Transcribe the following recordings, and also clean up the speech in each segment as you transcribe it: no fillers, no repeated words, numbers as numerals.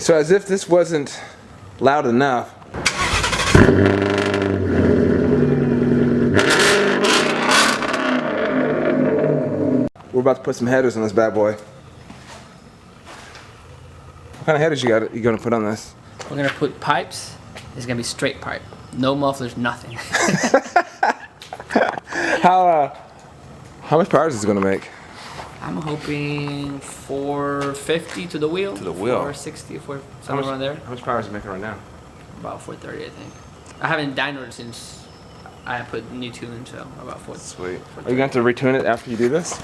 So as if this wasn't loud enough, we're about to put some headers on this bad boy. What kind of headers you gonna put on this? We're gonna put pipes. It's gonna be straight pipe. No mufflers, nothing. How much power is this gonna make? I'm hoping 450 to the wheel. To the wheel. 460, somewhere around there. How much power is it making right now? About 430, I think. I haven't dynoed since I put new tune, so about 4. Sweet. Are you going to retune it after you do this?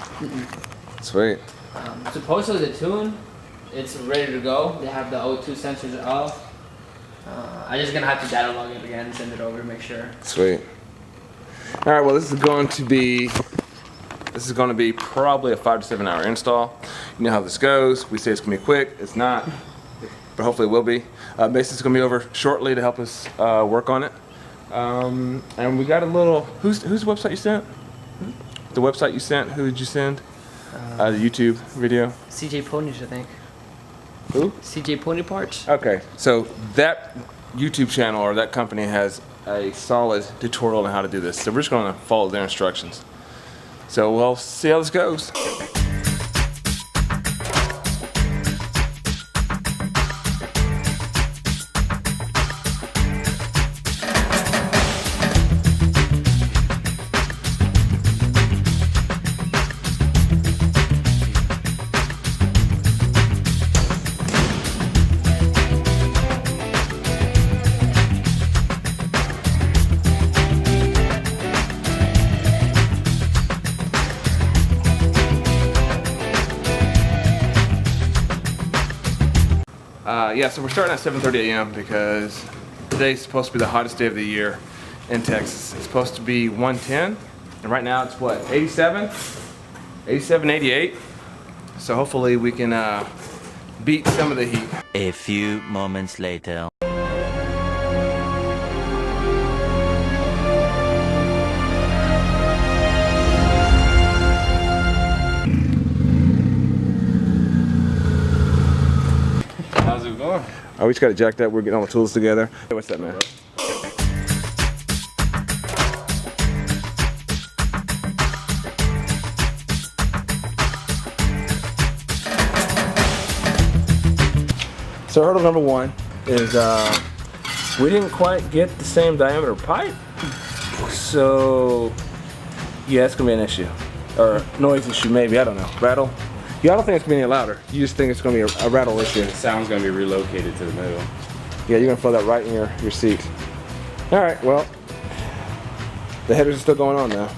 Sweet. Supposedly the tune, it's ready to go. They have the O2 sensors off. I'm just gonna have to data log it again and send it over to make sure. Sweet. All right. Well, this is going to be probably a 5 to 7 hour install. You know how this goes. We say it's gonna be quick. It's not, but hopefully it will be. Mason's gonna be over shortly to help us work on it. And we got a little. Whose website you sent? The website you sent. Who did you send? The YouTube video. CJ Ponies, I think. Who? CJ Pony Parts. Okay, so that YouTube channel or that company has a solid tutorial on how to do this. So we're just going to follow their instructions. So we'll see how this goes. Yeah, so we're starting at 7:30 a.m. because today's supposed to be the hottest day of the year in Texas. It's supposed to be 110, and right now it's what, 87? 87, 88. So hopefully we can beat some of the heat. A few moments later. How's it going? Oh, we just got it jacked up. We're getting all the tools together. Hey, what's up, man? So hurdle number one is we didn't quite get the same diameter pipe. So yeah, it's gonna be an issue. Or noise issue maybe, I don't know. Rattle? Yeah, I don't think it's gonna be any louder. You just think it's gonna be a rattle issue. The sound's gonna be relocated to the middle. Yeah, you're gonna feel that right in your seat. All right, well, the headers are still going on now.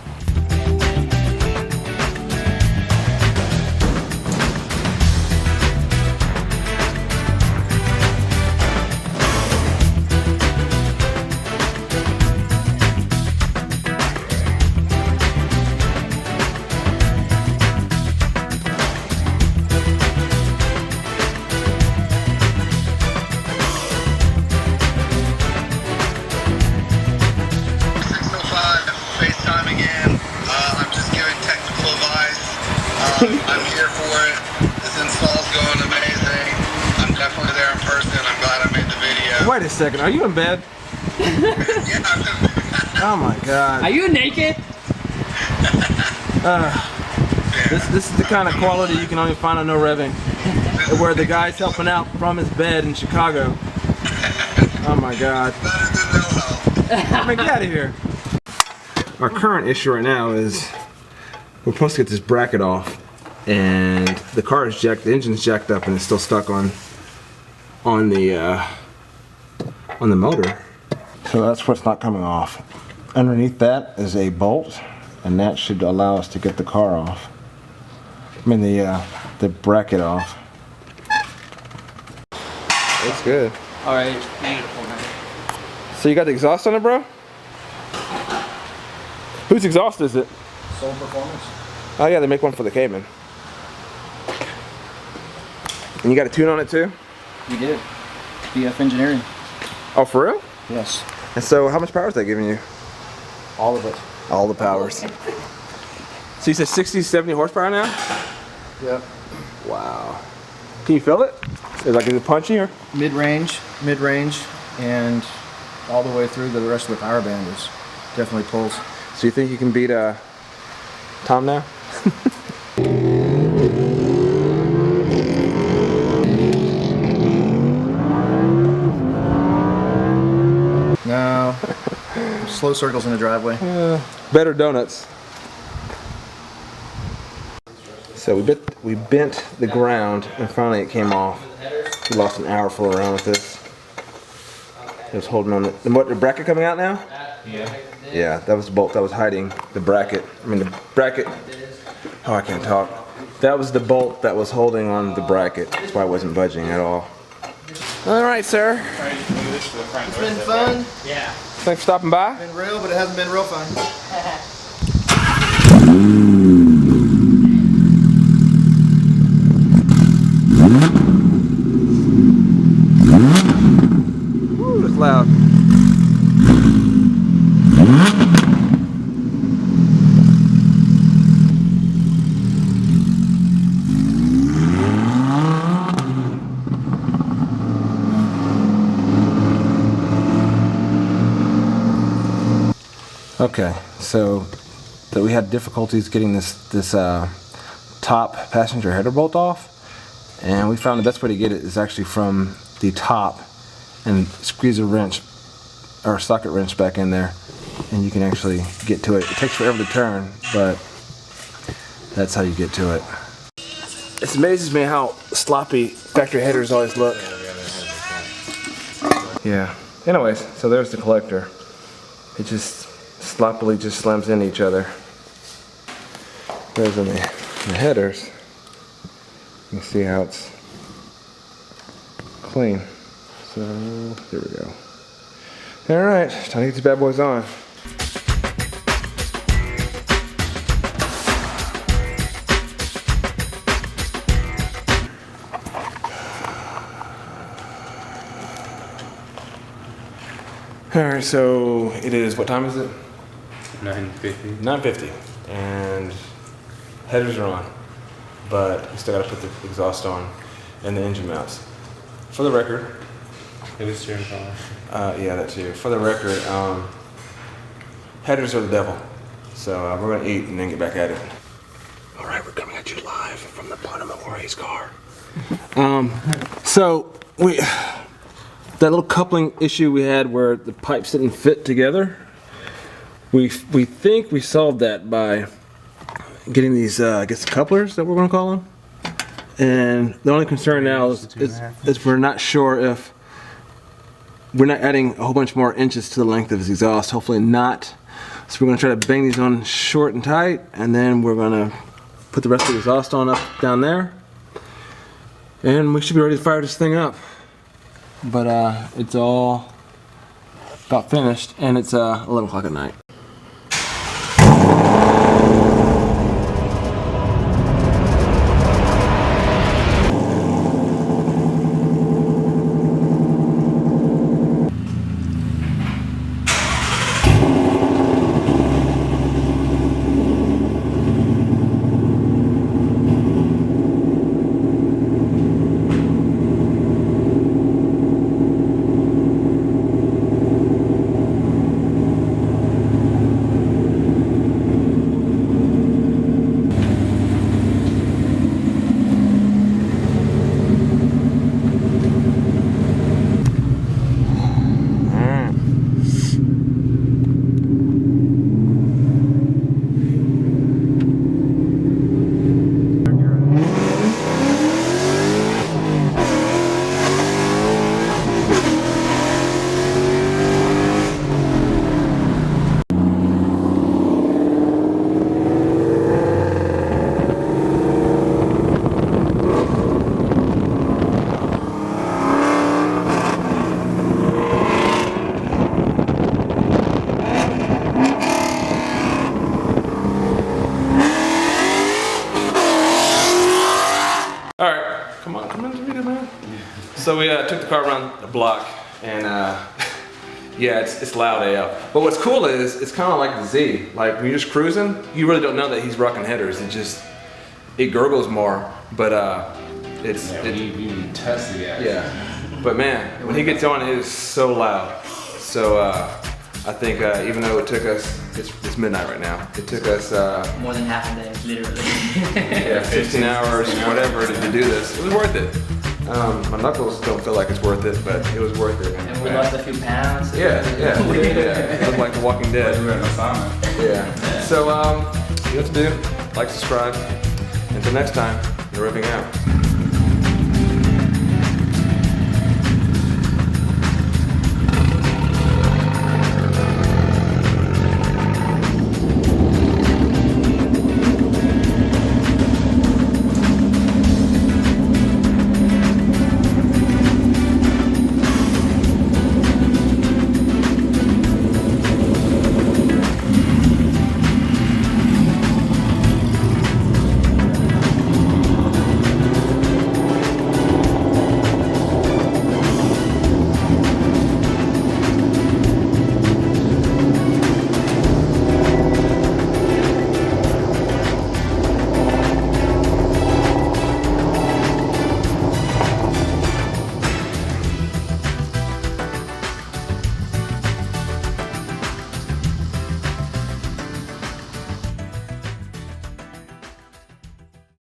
I'm here for it. This install's going amazing. I'm definitely there in person. I'm glad I made the video. Wait a second, are you in bed? Yeah, Oh my God. Are you naked? This is the kind of quality you can only find on No Revving, where the guy's helping out from his bed in Chicago. Oh my God. better than no help. Man, get out of here. Our current issue right now is we're supposed to get this bracket off, and the car is jacked, the engine's jacked up, and it's still stuck on the motor. So that's what's not coming off. Underneath that is a bolt, and that should allow us to get the car off. I mean the bracket off. That's good. All right, beautiful, man. So you got the exhaust on it, bro? Whose exhaust is it? Soul Performance. Oh yeah, they make one for the Cayman. And you got a tune on it too? We did. BF Engineering. Oh, for real? Yes. And so how much power is that giving you? All of it. All the powers. So you said 60, 70 horsepower now? Yep. Wow. Can you feel it? Is it punchy or? Mid-range, and all the way through the rest of the power band is definitely pulls. So you think you can beat Tom now? No, slow circles in the driveway. Better donuts. So we bent the ground and finally it came off. We lost an hour fooling around with this. It was holding on the bracket coming out now? Yeah. Yeah, that was the bolt that was hiding the bracket. I mean the bracket. Oh, I can't talk. That was the bolt that was holding on the bracket. That's why it wasn't budging at all. All right, sir. It's been fun. Yeah. Thanks for stopping by. Been real, but it hasn't been real fun. Ooh, it's loud. Okay, so we had difficulties getting this top passenger header bolt off, and we found the best way to get it is actually from the top and squeeze a wrench or a socket wrench back in there, and you can actually get to it. It takes forever to turn, but that's how you get to it. It amazes me how sloppy factory headers always look. Yeah. Anyways, so there's the collector. It just sloppily just slams into each other. Whereas in the headers, you can see how it's clean. So there we go. All right, time to get these bad boys on. All right, so it is, what time is it? 9:50. 9:50, and headers are on, but we still gotta put the exhaust on and the engine mounts. For the record, It was steering column. yeah, that too. For the record, headers are the devil. So we're gonna eat and then get back at it. All right, we're coming at you live from the bottom of Jorge's car. So that little coupling issue we had where the pipes didn't fit together, we think we solved that by getting these, I guess, couplers that we're gonna call them. And the only concern now is we're not sure if we're not adding a whole bunch more inches to the length of his exhaust. Hopefully not. So we're gonna try to bang these on short and tight, and then we're gonna put the rest of the exhaust on up down there, and we should be ready to fire this thing up. But it's all about finished, and it's 11 o'clock at night. So we took the car around the block, and yeah, it's loud AF. But what's cool is it's kind of like the Z. Like when you're just cruising, you really don't know that he's rocking headers. It gurgles more. But You test the gas. Yeah, but man, when he gets on, it is so loud. So I think even though it took us, it's midnight right now. It took us More than half a day, literally. yeah, 15 hours, whatever, to do this. It was worth it. My knuckles don't feel like it's worth it, but it was worth it. And we lost a few pounds. Yeah. It looked like The Walking Dead. We were in the sauna. Yeah. So you know what to do. Like, subscribe. Until next time, you're Revving out.